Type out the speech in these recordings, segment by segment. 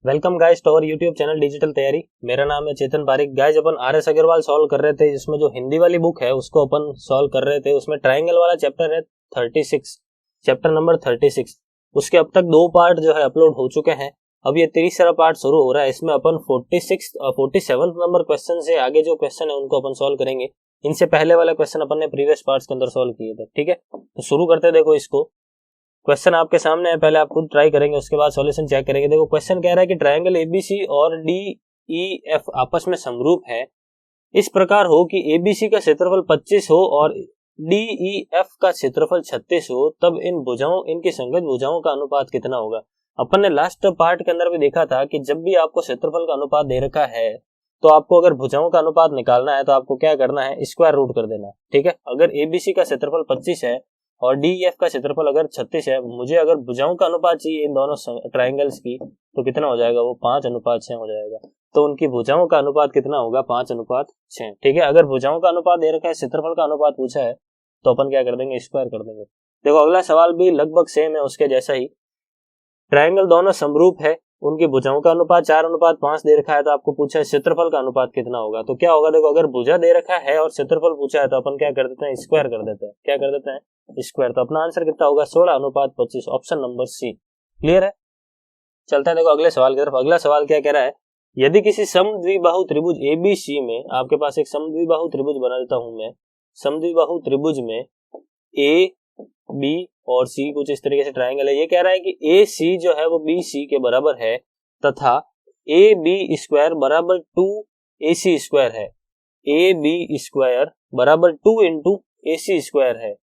Welcome guys to our YouTube channel digital तैयारी। मेरा नाम है चेतन पारिक। गाइस अपन आर.एस. अग्रवाल सॉल्व कर रहे थे, जिसमें जो हिंदी वाली बुक है उसको अपन सॉल्व कर रहे थे। उसमें ट्रायंगल वाला चैप्टर है 36, चैप्टर नंबर 36। उसके अब तक 2 पार्ट जो है अपलोड हो चुके हैं। अब ये 30वां पार्ट शुरू हो रहा है। इसमें अपन 47 नंबर क्वेश्चन से आगे जो क्वेश्चन है उनको अपन सॉल्व करेंगे। इनसे पहले वाला क्वेश्चन अपन ने प्रीवियस पार्ट्स के अंदर सॉल्व किए थे। ठीक है, तो शुरू करते हैं। देखो, इसको क्वेश्चन आपके सामने है, पहले आप खुद ट्राई करेंगे, उसके बाद सॉल्यूशन चेक करेंगे। देखो, क्वेश्चन कह रहा है कि ट्रायंगल एबीसी और डीईएफ आपस में समरूप है। इस प्रकार हो कि एबीसी का क्षेत्रफल 25 हो और डीईएफ का क्षेत्रफल 36 हो, तब इनकी संगत भुजाओं का अनुपात कितना होगा। अपन ने लास्ट पार्ट के अंदर भी देखा था कि जब भी आपको क्षेत्रफल का अनुपात दे रखा है तो आपको अगर भुजाओं का अनुपात निकालना है तो आपको क्या करना है, स्क्वायर रूट कर देना है। ठीक है, अगर एबीसी का क्षेत्रफल 25 है और डीईएफ का क्षेत्रफल अगर 36 है, मुझे अगर भुजाओं का अनुपात चाहिए इन दोनों ट्रायंगल्स की, तो कितना हो जाएगा, वो 5:6 हो जाएगा। तो उनकी भुजाओं का अनुपात कितना होगा, 5:6। ठीक है, अगर भुजाओं का अनुपात दे रखा है, क्षेत्रफल का अनुपात पूछा है, तो अपन क्या कर देंगे, स्क्वायर कर देंगे। देखो, अगला सवाल भी लगभग सेम है उसके जैसा ही। ट्रायंगल दोनों समरूप है, उनकी भुजाओं का अनुपात 4:5 दे रखा है, तो आपको पूछा है क्षेत्रफल का अनुपात कितना होगा। तो क्या होगा, देखो, अगर भुजा दे रखा है और क्षेत्रफल पूछा है तो अपन क्या कर देते हैं, स्क्वायर कर देते हैं। क्या कर देते हैं, स्क्वायर। तो अपना आंसर कितना होगा, 16:25, ऑप्शन नंबर सी। क्लियर है, चलते हैं देखो अगले सवाल की तरफ। अगला सवाल क्या कह रहा है, यदि किसी समद्विबाहु त्रिभुज एबीसी में, आपके पास एक समद्विबाहु त्रिभुज बना देता हूं मैं, समद्विबाहु त्रिभुज में ए बी और सी कुछ इस तरीके से ट्रायंगल है। ये कह रहा है कि ए सी जो है वो बी सी के बराबर है तथा ए बी स्क्वायर बराबर 2 ए सी स्क्वायर है। ए बी स्क्वायर बराबर 2 इंटू ए सी स्क्वायर है।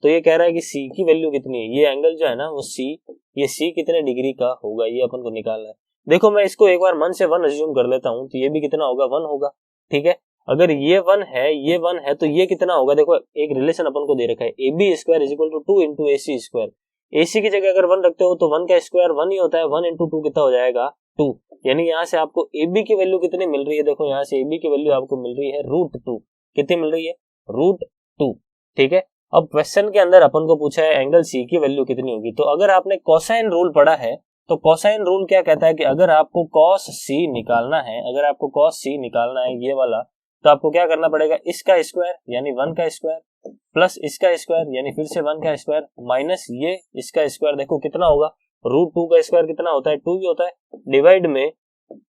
तो ये कह रहा है कि सी की वैल्यू कितनी है, ये एंगल जो है ना वो सी, ये सी कितने डिग्री का होगा, ये अपन को निकालना है। देखो, मैं इसको एक बार मन से 1 अज्यूम कर लेता हूं, तो ये भी कितना होगा, 1 होगा। ठीक है, अगर ये 1 है, ये 1 है, तो ये कितना होगा। देखो, एक रिलेशन अपन को दे रखा है, a b square is equal to 2 into a c square. A c की जगह अगर 1 रखते हो तो 1 का स्क्वायर 1 ही होता है, 1 इंटू 2 कितना हो जाएगा, 2। यानी यहाँ से आपको ए बी की वैल्यू कितनी मिल रही है, देखो यहाँ से ए बी की वैल्यू आपको मिल रही है √2। कितनी मिल रही है, √2। ठीक है, अब क्वेश्चन के अंदर अपन को पूछा है एंगल सी की वैल्यू कितनी होगी। तो अगर आपने कोसाइन रूल पढ़ा है तो कोसाइन रूल क्या कहता है कि अगर आपको cos c निकालना है, अगर आपको cos c निकालना है ये वाला, तो आपको क्या करना पड़ेगा, इसका स्क्वायर यानी 1 का स्क्वायर प्लस इसका स्क्वायर यानी फिर से 1 का स्क्वायर माइनस ये इसका स्क्वायर। देखो कितना होगा, √2 का स्क्वायर कितना होता है, 2 ही होता है, डिवाइड में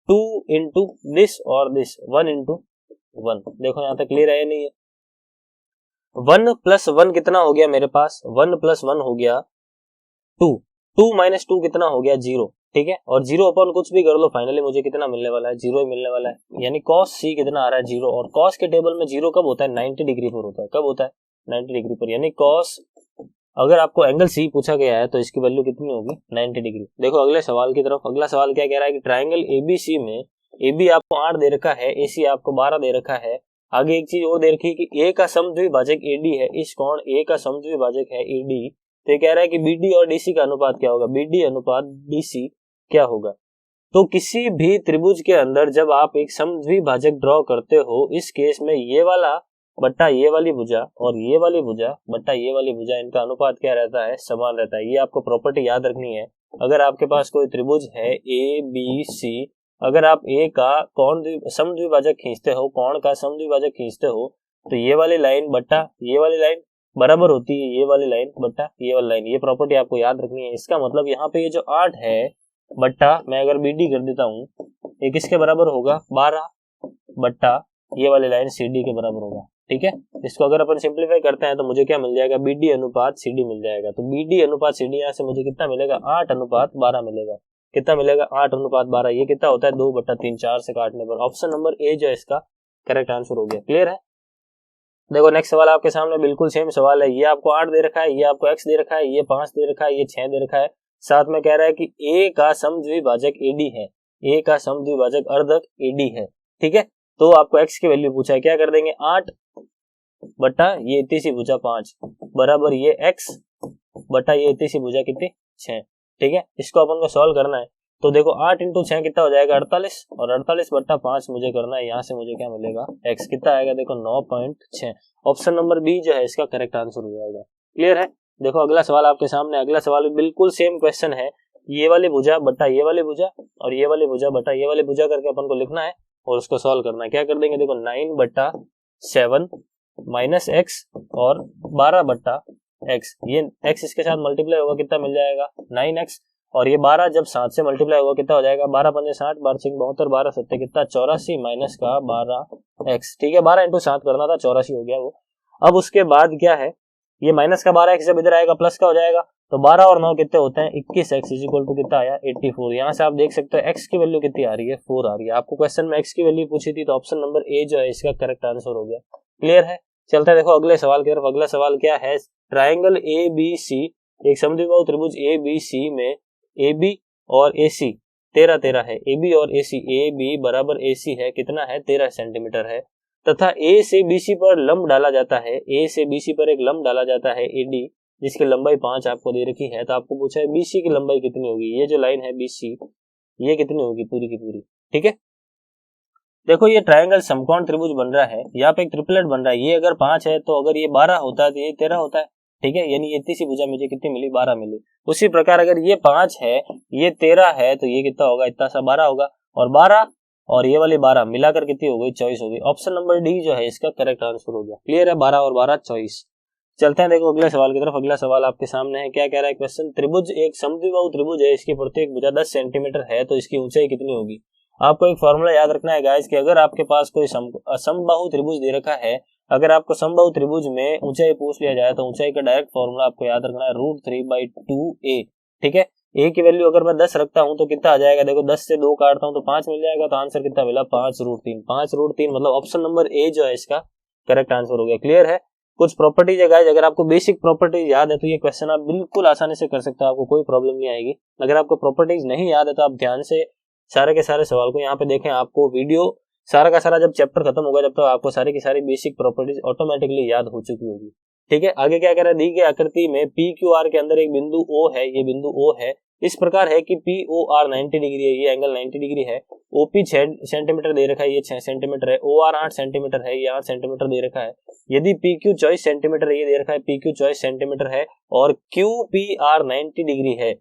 2 इंटू दिस और दिस, 1 इंटू 1। देखो यहाँ तक क्लियर है, नहीं है। 1 प्लस 1 कितना हो गया मेरे पास, 1 प्लस 1 हो गया 2, 2 माइनस 2 कितना हो गया, 0। ठीक है, और 0 अपन कुछ भी कर लो, फाइनली मुझे कितना मिलने वाला है, 0 ही मिलने वाला है। यानी cos c कितना आ रहा है, 0। और cos के टेबल में 0 कब होता है, 90 डिग्री पर होता है। कब होता है, 90 डिग्री पर। यानी cos, अगर आपको एंगल c पूछा गया है तो इसकी वैल्यू कितनी होगी, 90 डिग्री। देखो अगले सवाल की तरफ। अगला सवाल क्या कह रहा है कि ट्राइंगल एबीसी में AB आपको 8 दे रखा है, AC आपको 12 दे रखा है। आगे एक चीज और दे रखी है कि A का समद्विभाजक AD है, इस कोण A का समद्विभाजक है AD। तो ये कह रहा है कि BD और DC का अनुपात क्या होगा, BD अनुपात DC क्या होगा। तो किसी भी त्रिभुज के अंदर जब आप एक समद्विभाजक ड्रॉ करते हो, इस केस में ये वाला बट्टा ये वाली भुजा और ये वाली भुजा बट्टा ये वाली भुजा, इनका अनुपात क्या रहता है, समान रहता है। ये आपको प्रॉपर्टी याद रखनी है। अगर आपके पास कोई त्रिभुज है ABC, अगर आप A का कोण समद्विभाजक खींचते हो, कोण का समद्विभाजक खींचते हो, तो ये वाली लाइन बट्टा ये वाली लाइन बराबर होती है ये वाली लाइन बट्टा ये वाली लाइन। ये प्रॉपर्टी आपको याद रखनी है। इसका मतलब यहाँ पे ये जो 8 है बट्टा, मैं अगर BD कर देता हूँ, ये किसके बराबर होगा, 12 बट्टा ये वाली लाइन CD के बराबर होगा। ठीक है, इसको अगर अपन सिंप्लीफाई करते हैं तो मुझे क्या मिल जाएगा, BD अनुपात CD मिल जाएगा। तो BD अनुपात CD यहाँ से मुझे कितना मिलेगा, 8:12 मिलेगा। कितना मिलेगा, 8:12। ये कितना होता है, 2/3, 4 से काटने पर। ऑप्शन नंबर ए जो है इसका करेक्ट आंसर हो गया। क्लियर है। देखो नेक्स्ट सवाल आपके सामने बिल्कुल सेम सवाल है। ये आपको 8 दे रखा है, ये आपको x दे रखा है, ये 5 दे रखा है, ये 6 दे रखा है। साथ में कह रहा है कि A का समद्विभाजक AD है, A का समद्विभाजक अर्धक AD है। ठीक है, तो आपको x की वैल्यू पूछा है, क्या कर देंगे, 8 बट्टा ये इतनी सी भुजा 5 बराबर ये x बट्टा ये इतनी सी भुजा कितनी, 6। ठीक है, इसको अपन को सॉल्व करना है। तो देखो 8 इंटू 6 कितना हो जाएगा, 48, और 48 बट्टा 5 मुझे करना है। यहाँ से मुझे क्या मिलेगा, x कितना आएगा, देखो 9.6। ऑप्शन नंबर बी जो है इसका करेक्ट आंसर हो जाएगा। क्लियर है। देखो अगला सवाल आपके सामने। अगला सवाल बिल्कुल सेम क्वेश्चन है, ये वाली भुजा बटा ये वाली भुजा और ये वाली भुजा बटा ये वाली भुजा करके अपन को लिखना है और उसको सॉल्व करना है। क्या कर देंगे, देखो 9/7 माइनस एक्स और 12/x, ये x इसके साथ मल्टीप्लाई होगा कितना मिल जाएगा 9x, और ये 12 जब 7 से मल्टीप्लाई होगा कितना हो जाएगा 12 पंजे 60, 12 6 72, 12 7 कितना 84 माइनस का 12x। ठीक है, 12 इंटू 7 करना था, 84 हो गया वो। अब उसके बाद क्या है, ये माइनस का 12x जब इधर आएगा प्लस का हो जाएगा, तो 12 और 9 कितने होते हैं 21x इज इक्वल टू कितना आया 84। यहाँ से आप देख सकते हो x की वैल्यू कितनी आ रही है 4 आ रही है। आपको क्वेश्चन में x की वैल्यू पूछी थी तो ऑप्शन नंबर ए जो है इसका करेक्ट आंसर हो गया। क्लियर है, चलते हैं देखो अगले सवाल की तरफ। अगला सवाल क्या है, ट्राइंगल ABC, एक समद्विबाहु त्रिभुज ABC में AB और AC 13 है, AB और AC, AB बराबर AC है कितना है 13 सेंटीमीटर है, तथा A से BC पर लंब डाला जाता है, A से BC पर एक लंब डाला जाता है AD जिसकी लंबाई 5 आपको दे रखी है। तो आपको पूछा है BC की लंबाई कितनी होगी, ये जो लाइन है BC ये कितनी होगी पूरी की पूरी। ठीक है, देखो ये ट्रायंगल समकोण त्रिभुज बन रहा है, यहाँ पे एक ट्रिपलेट बन रहा है, ये अगर 5 है तो अगर ये 12 होता है तो ये 13 होता है। ठीक है, यानी ये इतनी सी भुजा मुझे कितनी मिली 12 मिली। उसी प्रकार अगर ये 5 है ये 13 है तो ये कितना होगा इतना सा 12 होगा, और 12 और ये वाली 12 मिलाकर कितनी हो गई 24 हो गई। ऑप्शन नंबर डी जो है इसका करेक्ट आंसर हो गया। क्लियर है, 12 और 12 24। चलते हैं देखो अगले सवाल की तरफ। अगला सवाल आपके सामने है, क्या कह रहा है क्वेश्चन, त्रिभुज एक समद्विबाहु त्रिभुज है, इसकी प्रत्येक भुजा 10 सेंटीमीटर है तो इसकी ऊंचाई कितनी होगी। आपको एक फॉर्मूला याद रखना है गाइस कि अगर आपके पास कोई समबाहु त्रिभुज दे रखा है, अगर आपको समबाहु त्रिभुज में ऊंचाई पूछ लिया जाए तो ऊंचाई का डायरेक्ट फॉर्मूला आपको याद रखना है √3/2a। ठीक है, a की वैल्यू अगर मैं 10 रखता हूं तो कितना आ जाएगा, देखो 10 से 2 काटता हूं तो 5 मिल जाएगा, तो आंसर कितना मिला 5√3। 5√3 मतलब ऑप्शन नंबर ए जो है इसका करेक्ट आंसर हो गया। क्लियर है, कुछ प्रॉपर्टीज है गाइस, अगर आपको बेसिक प्रॉपर्टीज याद है तो ये क्वेश्चन आप बिल्कुल आसानी से कर सकते हो, आपको कोई प्रॉब्लम नहीं आएगी। अगर आपको प्रॉपर्टीज नहीं याद है तो आप ध्यान से सारे के सारे सवाल को यहाँ पे देखें, आपको वीडियो सारा का सारा जब चैप्टर खत्म होगा जब तक तो आपको सारी की सारी बेसिक प्रॉपर्टीज ऑटोमेटिकली याद हो चुकी होगी। ठीक है, आगे क्या कह रहा है, दी गई आकृति में PQR के अंदर एक बिंदु O है, ये बिंदु O है, इस प्रकार है कि POR 90 डिग्री है, ये एंगल 90 डिग्री है, OP 6 सेंटीमीटर दे रखा है, ये 6 सेंटीमीटर है, OR 8 सेंटीमीटर है, ये 8 सेंटीमीटर दे रखा है, यदि PQ 24 सेंटीमीटर ये दे रखा है, PQ 24 सेंटीमीटर है, और QPR 90 डिग्री है,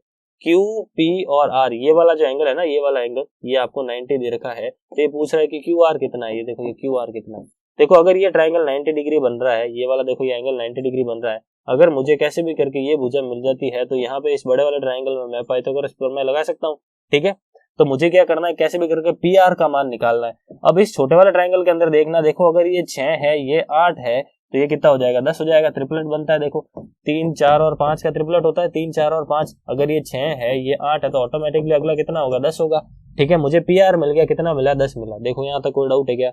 QP और R ये वाला जो एंगल है ना, ये वाला एंगल ये आपको 90 दे रखा है, तो ये पूछ रहा है कि QR कितना है, ये देखो ये QR कितना है। देखो अगर ये ट्रायंगल 90 डिग्री बन रहा है, ये वाला देखो ये एंगल 90 डिग्री बन रहा है, अगर मुझे कैसे भी करके ये भुजा मिल जाती है तो यहाँ पे इस बड़े वाले ट्रायंगल में मैं पाइथागोरस प्रमेय लगा सकता हूँ। ठीक है, तो मुझे क्या करना है, कैसे भी करके PR का मान निकालना है। अब इस छोटे वाले ट्रायंगल के अंदर देखना, देखो अगर ये 6 है ये 8 है तो ये कितना हो जाएगा 10 हो जाएगा, ट्रिपलेट बनता है। देखो 3 4 और 5 का ट्रिपलेट होता है, 3 4 और 5, अगर ये 6 है ये 8 है तो ऑटोमेटिकली अगला कितना होगा 10 होगा। ठीक है, मुझे PR मिल गया, कितना मिला 10 मिला। देखो यहाँ तक कोई डाउट है क्या।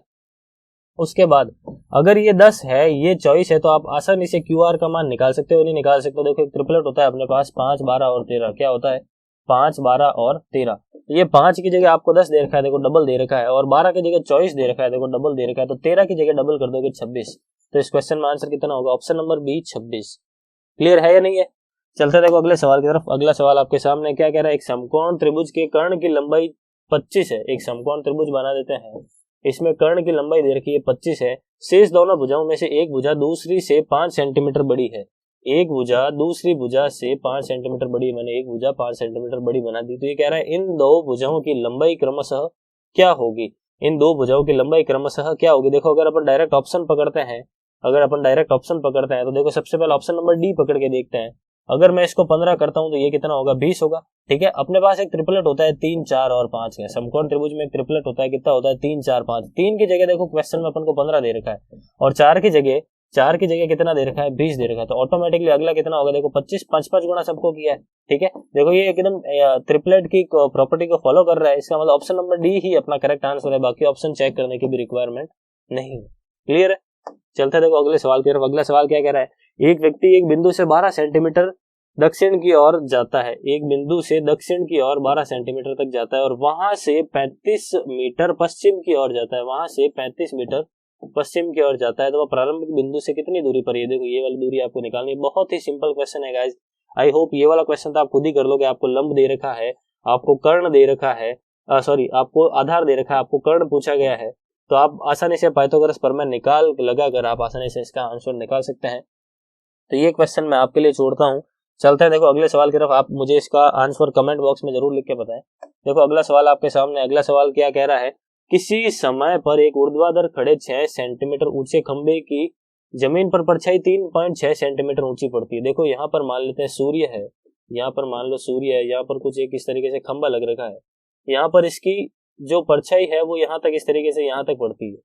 उसके बाद अगर ये 10 है ये 24 है तो आप आसानी से QR का मान निकाल सकते हो, नहीं निकाल सकते हो। देखो एक ट्रिपलेट होता है अपने पास 5 12 और 13, क्या होता है 5 12 और 13, ये 5 की जगह आपको 10 दे रखा है, देखो डबल दे रखा है, और 12 की जगह 24 दे रखा है, देखो डबल दे रखा है, तो 13 की जगह डबल कर दोगे 26, तो इस क्वेश्चन में आंसर कितना होगा, ऑप्शन नंबर बी 26। क्लियर है या नहीं है। चलते देखो अगले सवाल की तरफ। अगला सवाल आपके सामने क्या कह रहा है, एक समकोण त्रिभुज के कर्ण की लंबाई 25 है, एक समकोण त्रिभुज बना देते हैं, इसमें कर्ण की लंबाई दे रखी है 25 है, शेष दोनों भुजाओं में से एक भुजा दूसरी से 5 सेंटीमीटर बड़ी है, एक भुजा दूसरी भुजा से 5 सेंटीमीटर बड़ी, मैंने एक भुजा 5 सेंटीमीटर बड़ी बना दी, तो ये कह रहा है इन दो भुजाओं की लंबाई क्रमशः क्या होगी, इन दो भुजाओं की लंबाई क्रमशः क्या होगी। देखो अगर अपन डायरेक्ट ऑप्शन पकड़ते हैं, तो देखो सबसे पहले ऑप्शन नंबर डी पकड़ के देखते हैं, अगर मैं इसको 15 करता हूं तो ये कितना होगा 20 होगा। ठीक है, अपने पास एक ट्रिपलेट होता है 3 4 और 5 का, समकोण त्रिभुज में एक ट्रिपलेट होता है, कितना होता है 3 4 5, 3 की जगह देखो क्वेश्चन में अपन को 15 दे रखा है, और 4 की जगह कितना दे रखा है 20 दे रखा है, तो ऑटोमेटिकली अगला कितना होगा, देखो 25 5 गुना सबको किया है। ठीक है, देखो ये एकदम ट्रिपलेट की प्रॉपर्टी को फॉलो कर रहा है, इसका मतलब ऑप्शन नंबर डी ही अपना करेक्ट आंसर है, बाकी ऑप्शन चेक करने की भी रिक्वायरमेंट नहीं है। क्लियर है, चलते देखो अगले सवाल की तरफ। अगला सवाल क्या कह रहा है, एक व्यक्ति एक बिंदु से 12 सेंटीमीटर दक्षिण की ओर जाता है, एक बिंदु से दक्षिण की ओर 12 सेंटीमीटर तक जाता है, और वहां से 35 मीटर पश्चिम की ओर जाता है, वहां से 35 मीटर पश्चिम की ओर जाता है, तो वह प्रारंभिक बिंदु से कितनी दूरी पर है। देखो ये वाली दूरी आपको निकालनी है, बहुत ही सिंपल क्वेश्चन है गाइज। आई होप ये वाला क्वेश्चन तो आप खुद ही कर लोगे। आपको लंब दे रखा है, आपको कर्ण दे रखा है, आपको आधार दे रखा है, आपको कर्ण पूछा गया है, तो आप आसानी से पाइथागोरस प्रमेय निकाल लगाकर आप आसानी से इसका आंसर निकाल सकते हैं। तो ये क्वेश्चन मैं आपके लिए छोड़ता हूँ। चलते हैं देखो अगले सवाल की तरफ। आप मुझे इसका आंसर कमेंट बॉक्स में जरूर लिख के बताएं। देखो अगला सवाल आपके सामने। अगला सवाल क्या कह रहा है, किसी समय पर एक ऊर्ध्वाधर खड़े 6 सेंटीमीटर ऊंचे खंबे की जमीन पर परछाई 3.6 सेंटीमीटर ऊंची पड़ती है। देखो यहाँ पर मान लेते हैं सूर्य है, यहाँ पर मान लो सूर्य है, यहाँ पर कुछ एक इस तरीके से खंबा लग रखा है, यहाँ पर इसकी जो परछाई है वो यहाँ तक इस तरीके से यहाँ तक पड़ती है।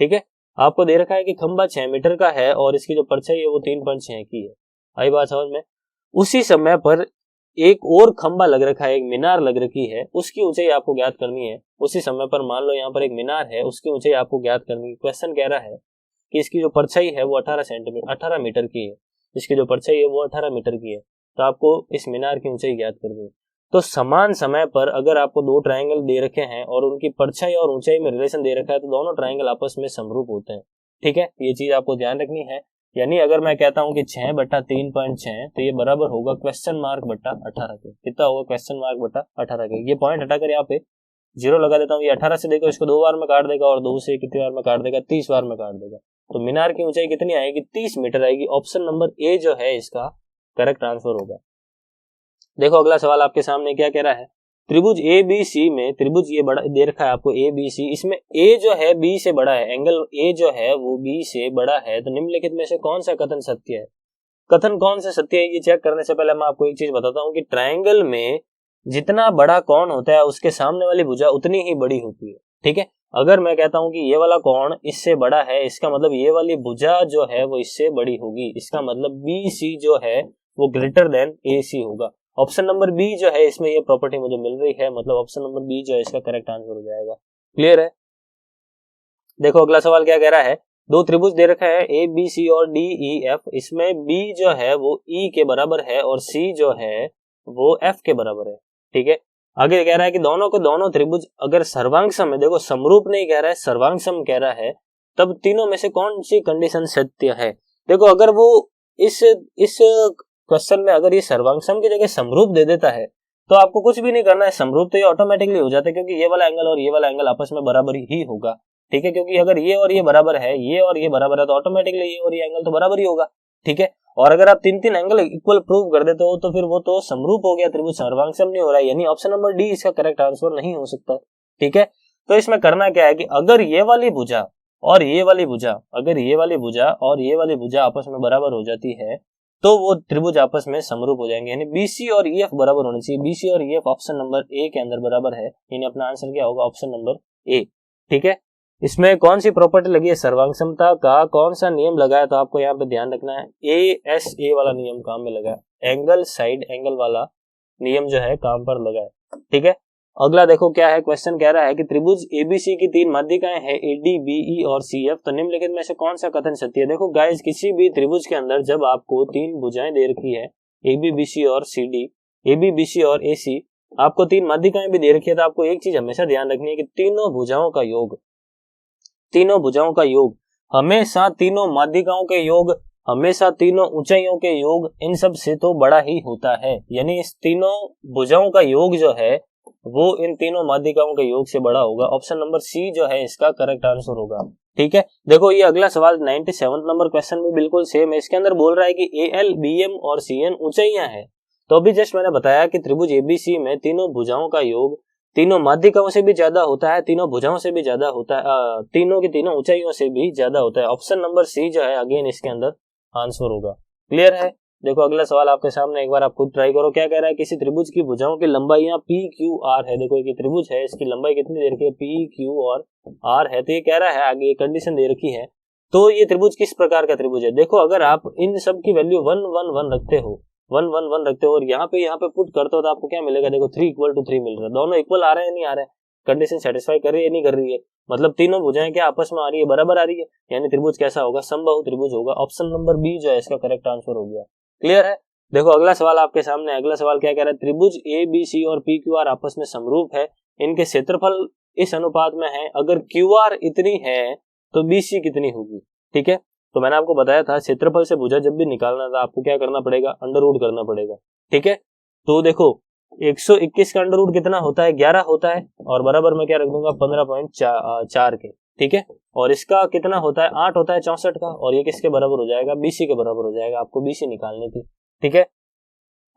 ठीक है, आपको दे रखा है कि खंबा 6 मीटर का है और इसकी जो परछाई है वो 3.6 की है। आई बात समझ में। उसी समय पर एक और खंबा लग रखा है, एक मीनार लग रखी है, उसकी ऊंचाई आपको ज्ञात करनी है। उसी समय पर मान लो यहाँ पर एक मीनार है, उसकी ऊंचाई आपको ज्ञात करनी है। क्वेश्चन कह रहा है कि इसकी जो परछाई है वो 18 मीटर की है, इसकी जो परछाई है वो 18 मीटर की है, तो आपको इस मीनार की ऊंचाई ज्ञात करनी है। तो समान समय पर अगर आपको दो ट्राइंगल दे रखे हैं और उनकी परछाई और ऊंचाई में रिलेशन दे रखा है तो दोनों ट्राइंगल आपस में समरूप होते हैं। ठीक है, ये चीज आपको ध्यान रखनी है। यानी अगर मैं कहता हूं कि 6/3.6 तो ये बराबर होगा क्वेश्चन मार्क बट्टा 18 के। कितना होगा? क्वेश्चन मार्क बट्टा 18 के। ये पॉइंट हटाकर यहाँ पे 0 लगा देता हूँ। ये 18 से देखो इसको 2 बार में काट देगा और 2 से कितनी बार में काट देगा? 30 बार में काट देगा। तो मीनार की ऊंचाई कितनी आएगी? 30 मीटर आएगी। ऑप्शन नंबर ए जो है इसका करेक्ट आंसर होगा। देखो अगला सवाल आपके सामने क्या कह रहा है, त्रिभुज ए बी सी में त्रिभुज ये बड़ा दे रखा है आपको ए बी सी, इसमें ए जो है बी से बड़ा है, एंगल ए जो है वो बी से बड़ा है, तो निम्नलिखित में से कौन सा कथन सत्य है? कथन कौन सा सत्य है ये चेक करने से पहले मैं आपको एक चीज बताता हूँ कि ट्राइंगल में जितना बड़ा कोण होता है उसके सामने वाली भुजा उतनी ही बड़ी होती है। ठीक है, अगर मैं कहता हूँ कि ये वाला कोण इससे बड़ा है, इसका मतलब ये वाली भुजा जो है वो इससे बड़ी होगी, इसका मतलब बी सी जो है वो ग्रेटर देन ए सी होगा। ऑप्शन नंबर बी जो है इसमें ये प्रॉपर्टी मुझे मिल रही है, मतलब ऑप्शन नंबर बी जो है इसका करेक्ट आंसर हो जाएगा। क्लियर है? देखो अगला सवाल क्या कह रहा है, दो त्रिभुज दे रखा है ए बी सी और डी ई एफ, इसमें बी जो है वो ई के बराबर है और सी जो है वो एफ के बराबर है। ठीक है, आगे कह रहा है कि दोनों को दोनों त्रिभुज अगर सर्वांग सम है, देखो समरूप नहीं कह रहा है, सर्वांग सम कह रहा है, तब तीनों में से कौन सी कंडीशन सत्य है? देखो अगर वो इस क्वेश्चन में अगर ये सर्वांग सम की जगह समरूप दे देता है तो आपको कुछ भी नहीं करना है, समरूप तो ये ऑटोमेटिकली हो जाता है, क्योंकि ये वाला एंगल और ये वाला एंगल आपस में बराबर ही होगा। ठीक है, क्योंकि अगर ये और ये बराबर है, ये और ये बराबर है, तो ऑटोमेटिकली ये और ये एंगल तो बराबर ही होगा। ठीक है, और अगर आप 3 एंगल इक्वल प्रूव कर देते हो तो फिर वो तो समरूप हो गया, त्रिभुज सर्वांग सम नहीं हो रहा है, यानी ऑप्शन नंबर डी इसका करेक्ट आंसर नहीं हो सकता। ठीक है, तो इसमें करना क्या है कि अगर ये वाली भुजा और ये वाली भुजा, अगर ये वाली भुजा और ये वाली भुजा आपस में बराबर हो जाती है तो वो त्रिभुज आपस में समरूप हो जाएंगे, यानी बीसी और ईएफ बराबर होने चाहिए। बीसी और ईएफ ऑप्शन नंबर ए के अंदर बराबर है, यानी अपना आंसर क्या होगा? Option number A. ठीक है, इसमें कौन सी प्रॉपर्टी लगी है? सर्वांग समता का कौन सा नियम लगा है? तो आपको यहाँ पे ध्यान रखना है, ए वाला नियम काम में लगा है, एंगल साइड एंगल वाला नियम जो है काम पर लगा है। ठीक है, अगला देखो क्या है, क्वेश्चन कह रहा है कि त्रिभुज एबीसी की 3 माध्यिकाएं हैं एडी बीई और सीएफ, तो निम्नलिखित में से कौन सा कथन सत्य है? देखो गाइस, किसी भी त्रिभुज के अंदर जब आपको 3 भुजाएं दे रखी है एबी बीसी और सीडी, एबी बीसी और एसी, आपको 3 माध्यिकाएं भी दे रखी है, तो आपको एक चीज हमेशा ध्यान रखनी है कि तीनों भुजाओं का योग हमेशा, तीनों माध्यिकाओं के योग हमेशा, तीनों ऊंचाइयों के योग इन सब से तो बड़ा ही होता है, यानी इस तीनों भुजाओं का योग जो है वो इन तीनों माध्यिकाओं के योग से बड़ा होगा। ऑप्शन नंबर सी जो है इसका करेक्ट आंसर होगा। ठीक है, देखो ये अगला सवाल 97 नंबर क्वेश्चन भी बिल्कुल सेम है। इसके अंदर बोल रहा है कि एएल बीएम और सीएन ऊंचाइयां हैं, तो अभी जस्ट मैंने बताया कि त्रिभुज एबीसी में तीनों भुजाओं का योग तीनों माध्यिकाओं से भी ज्यादा होता है, तीनों भुजाओं से भी ज्यादा होता है, तीनों की तीनों ऊंचाइयों से भी ज्यादा होता है। ऑप्शन नंबर सी जो है अगेन इसके अंदर आंसर होगा। क्लियर है? देखो अगला सवाल आपके सामने, एक बार आप खुद ट्राई करो। क्या कह रहा है, किसी त्रिभुज की भुजाओं की लंबाइयां पी क्यू आर है। देखो एक त्रिभुज है, इसकी लंबाई कितनी दे रखी है? पी क्यू और आर है। तो ये कह रहा है आगे ये कंडीशन दे रखी है, तो ये त्रिभुज किस प्रकार का त्रिभुज है? देखो अगर आप इन सब की वैल्यू 1 1 1 रखते हो, 1 1 1 रखते हो और यहाँ पे पुट करते हो तो आपको क्या मिलेगा? देखो 3 = 3 मिल रहा है। दोनों इक्वल आ रहे हैं नहीं आ रहे हैं? कंडीशन सेटिस्फाई कर रही है नहीं कर रही है? मतलब तीनों भुजाएं क्या आपस में आ रही है? बराबर आ रही है, यानी त्रिभुज कैसा होगा? समबाहु त्रिभुज होगा। ऑप्शन नंबर बी जो है इसका करेक्ट आंसर हो गया। क्लियर है? देखो अगला सवाल आपके सामने, अगला सवाल क्या कह रहा है, त्रिभुज ए बी सी और पी क्यू आर आपस में समरूप है, इनके क्षेत्रफल इस अनुपात में है, अगर क्यू आर इतनी है तो बी सी कितनी होगी? ठीक है, तो मैंने आपको बताया था क्षेत्रफल से भुजा जब भी निकालना था आपको क्या करना पड़ेगा? अंडर रूट करना पड़ेगा। ठीक है, तो देखो 121 का अंडर रूट कितना होता है? 11 होता है, और बराबर में क्या रख दूंगा? 15.4 के। ठीक है, और इसका कितना होता है? 8 होता है 64 का, और ये किसके बराबर हो जाएगा? बीसी के बराबर हो जाएगा। आपको बीसी निकालनी थी। ठीक है,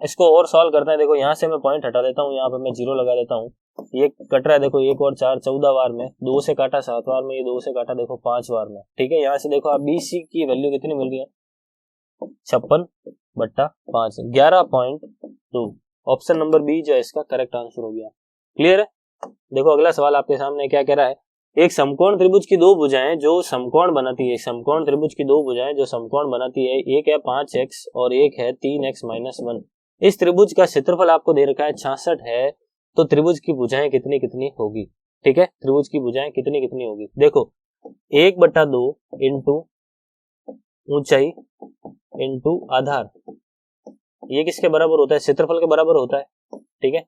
इसको और सॉल्व करते हैं। देखो यहाँ से मैं पॉइंट हटा देता हूँ, यहाँ पे मैं 0 लगा देता हूँ। ये कट रहा है, देखो 1 और 4 14 बार में, 2 से काटा 7 बार में, ये 2 से काटा देखो 5 बार में, ठीक है। यहाँ से देखो आप BC की वैल्यू कितनी मिल रही है, 56/5, 11.2। ऑप्शन नंबर बी जो है इसका करेक्ट आंसर हो गया। क्लियर है। देखो अगला सवाल आपके सामने क्या कह रहा है, एक समकोण त्रिभुज की दो भुजाएं जो समकोण बनाती है, समकोण त्रिभुज की दो भुजाएं जो समकोण बनाती है, एक है 5x और एक है 3x-1। इस त्रिभुज का क्षेत्रफल आपको दे रखा है 66 है, तो त्रिभुज की भुजाएं कितनी कितनी होगी, ठीक है। त्रिभुज की भुजाएं कितनी कितनी होगी, देखो 1/2 इंटू ऊंचाई इंटू आधार, ये किसके बराबर होता है, क्षेत्रफल के बराबर होता है, ठीक है।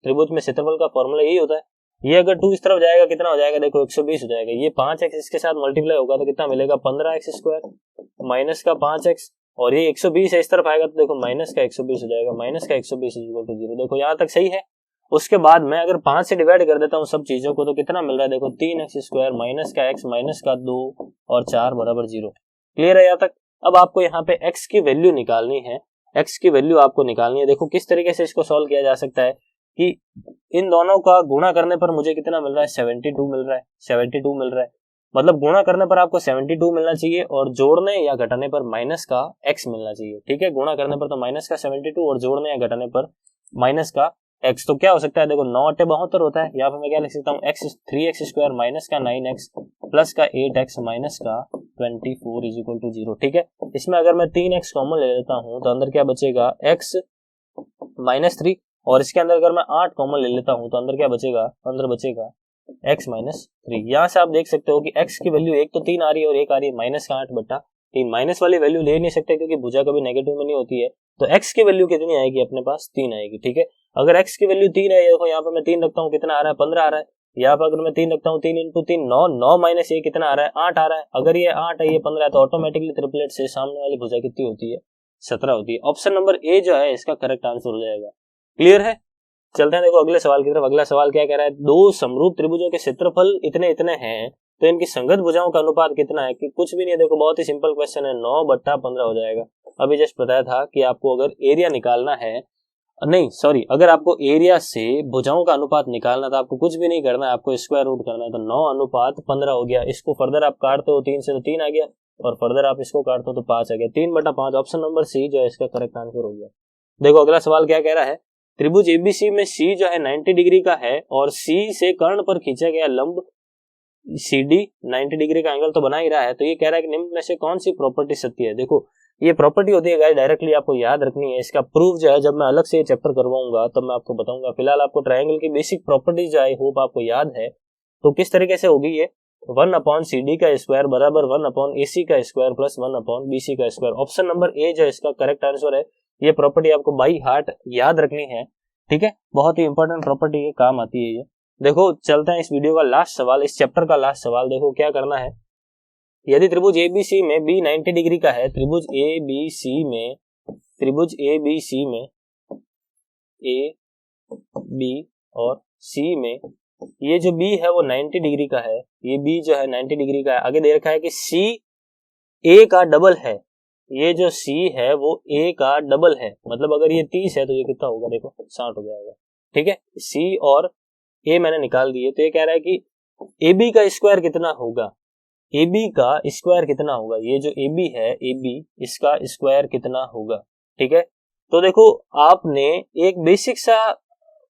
त्रिभुज में क्षेत्रफल का फॉर्मूला यही होता है। ये अगर 2 इस तरफ जाएगा कितना हो जाएगा, देखो 120 हो जाएगा। ये 5x इसके साथ मल्टीप्लाई होगा तो कितना मिलेगा, 15x² माइनस का 5x, और ये 120 है इस तरफ आएगा तो देखो माइनस का 120 हो जाएगा, माइनस का 120 = 0। देखो यहाँ तक सही है। उसके बाद मैं अगर 5 से डिवाइड कर देता हूँ सब चीजों को तो कितना मिल रहा है, देखो 3x² माइनस का x माइनस का 2 और 4 = 0। क्लियर है यहाँ तक। अब आपको यहाँ पे x की वैल्यू निकालनी है, x की वैल्यू आपको निकालनी है। देखो किस तरीके से इसको सॉल्व किया जा सकता है कि इन दोनों का गुणा करने पर मुझे कितना मिल रहा है, 72 मिल रहा है, 72 मिल रहा है। मतलब गुणा करने पर आपको 72 मिलना चाहिए और जोड़ने या घटाने पर माइनस का x मिलना चाहिए, ठीक है। गुणा करने पर तो माइनस का 72 और जोड़ने या घटाने पर माइनस का x, तो क्या हो सकता है, देखो 9/72 होता है। यहाँ पे मैं क्या लिख सकता हूँ, 3x² माइनस का 9x प्लस का 8x माइनस का 24 = 0, ठीक है। इसमें अगर मैं 3x कॉमन ले लेता हूँ तो अंदर क्या बचेगा, x -3, और इसके अंदर अगर मैं 8 कॉमन ले लेता हूं तो अंदर क्या बचेगा, अंदर बचेगा x -3। यहाँ से आप देख सकते हो कि x की वैल्यू एक तो 3 आ रही है और एक आ रही है -8/3। माइनस वाली वैल्यू ले नहीं सकते क्योंकि भुजा कभी नेगेटिव में नहीं होती है, तो x की वैल्यू कितनी आएगी अपने पास, 3 आएगी, ठीक है। अगर x की वैल्यू 3 है, देखो यहाँ पे मैं 3 रखता हूँ कितना आ रहा है, 15 आ रहा है। यहाँ पर अगर मैं 3 रखता हूँ, 3 × 3 9, 9 माइनस ये कितना आ रहा है, 8 आ रहा है। अगर ये 8 है ये 15 है तो ऑटोमेटिकली ट्रिपलेट से सामने वाली भुजा कितनी होती है, 17 होती है। ऑप्शन नंबर ए जो है इसका करेक्ट आंसर हो जाएगा। क्लियर है। चलते हैं देखो अगले सवाल की तरफ। अगला सवाल क्या कह रहा है, दो समरूप त्रिभुजों के क्षेत्रफल इतने इतने हैं तो इनकी संगत भुजाओं का अनुपात कितना है, कि कुछ भी नहीं है। देखो बहुत ही सिंपल क्वेश्चन है, 9/15 हो जाएगा। अभी जस्ट बताया था कि आपको अगर एरिया निकालना है, नहीं सॉरी, अगर आपको एरिया से भुजाओं का अनुपात निकालना था, आपको कुछ भी नहीं करना है, आपको स्क्वायर रूट करना है, तो 9/15 हो गया। इसको फर्दर आप काटते हो 3 से तो 3 आ गया, और फर्दर आप इसको काटते हो तो 5 आ गया, 3/5। ऑप्शन नंबर सी जो है इसका करेक्ट आंसर हो गया। देखो अगला सवाल क्या कह रहा है, त्रिभुज एबीसी में सी जो है 90 डिग्री का है और सी से कर्ण पर खींचा गया लंब CD 90 डिग्री का एंगल तो बना ही रहा है, तो ये कह रहा है कि निम्न में से कौन सी प्रॉपर्टी सत्य है। देखो ये प्रॉपर्टी होती है गाइस, डायरेक्टली आपको याद रखनी है। इसका प्रूफ जो है जब मैं अलग से ये चैप्टर करवाऊंगा तब मैं आपको बताऊंगा। फिलहाल आपको ट्रायंगल की बेसिक प्रॉपर्टीज जो है होप आपको याद है। तो किस तरीके से होगी ये, 1/CD का स्क्वायर बराबर 1/AC का स्क्वायर प्लस 1/BC का स्क्वायर। ऑप्शन नंबर ए जो इसका करेक्ट आंसर है। ये प्रॉपर्टी आपको बाई हार्ट याद रखनी है, ठीक है। बहुत ही इंपॉर्टेंट प्रॉपर्टी है, काम आती है ये। देखो चलते हैं इस वीडियो का लास्ट सवाल, इस चैप्टर का लास्ट सवाल। देखो क्या करना है, यदि त्रिभुज ABC में B 90 डिग्री का है, त्रिभुज ABC में A, B और C में ये जो B है वो 90 डिग्री का है, ये B जो है 90 डिग्री का है। आगे दे रखा है कि C A का डबल है, ये जो C है वो A का डबल है। मतलब अगर ये 30 है तो ये कितना होगा, देखो 60 हो जाएगा, ठीक है। C और A मैंने निकाल दिए, तो ये कह रहा है कि AB का स्क्वायर कितना होगा, AB का स्क्वायर कितना होगा, ये जो AB है AB इसका स्क्वायर कितना होगा, ठीक है। तो देखो आपने एक बेसिक सा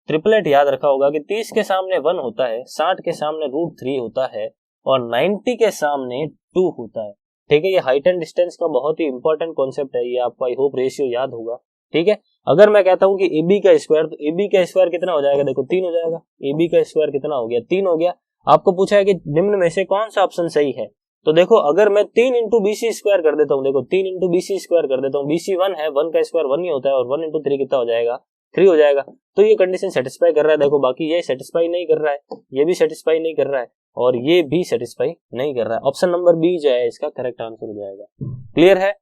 ट्रिपलेट याद रखा होगा कि 30 के सामने 1 होता है, 60 के सामने √3 होता है और 90 के सामने 2 होता है, ठीक है। ये हाइट एंड डिस्टेंस का बहुत ही इंपॉर्टेंट कॉन्सेप्ट है, ये आपको आई होप रेशियो याद होगा, ठीक है। अगर मैं कहता हूं कि AB का स्क्वायर, तो AB का स्क्वायर कितना हो जाएगा, देखो 3 हो जाएगा। AB का स्क्वायर कितना हो गया, 3 हो गया। आपको पूछा है कि निम्न में से कौन सा ऑप्शन सही है, तो देखो अगर मैं 3 × BC स्क्वायर कर देता हूँ, देखो 3 × BC स्क्वायर कर देता हूँ, BC 1 है, 1 का स्क्वायर 1 ही होता है, और 1 × 3 कितना हो जाएगा, 3 हो जाएगा। तो ये कंडीशन सेटिस्फाई कर रहा है। देखो बाकी ये सेटिस्फाई नहीं कर रहा है, ये भी सेटिस्फाई नहीं कर रहा है, और ये भी सेटिस्फाई नहीं कर रहा है। ऑप्शन नंबर बी जो है इसका करेक्ट आंसर हो जाएगा। क्लियर है।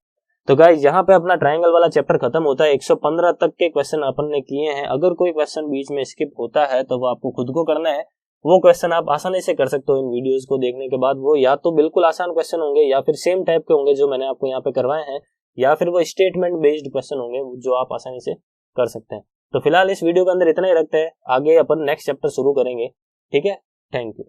तो गाइस यहाँ पे अपना ट्रायंगल वाला चैप्टर खत्म होता है। 115 तक के क्वेश्चन अपन ने किए हैं। अगर कोई क्वेश्चन बीच में स्किप होता है तो वो आपको खुद को करना है। वो क्वेश्चन आप आसानी से कर सकते हो इन वीडियोस को देखने के बाद। वो या तो बिल्कुल आसान क्वेश्चन होंगे या फिर सेम टाइप के होंगे जो मैंने आपको यहाँ पे करवाए हैं, या फिर वो स्टेटमेंट बेस्ड क्वेश्चन होंगे जो आप आसानी से कर सकते हैं। तो फिलहाल इस वीडियो के अंदर इतना ही रखते हैं, आगे अपन नेक्स्ट चैप्टर शुरू करेंगे। ठीक है, थैंक यू।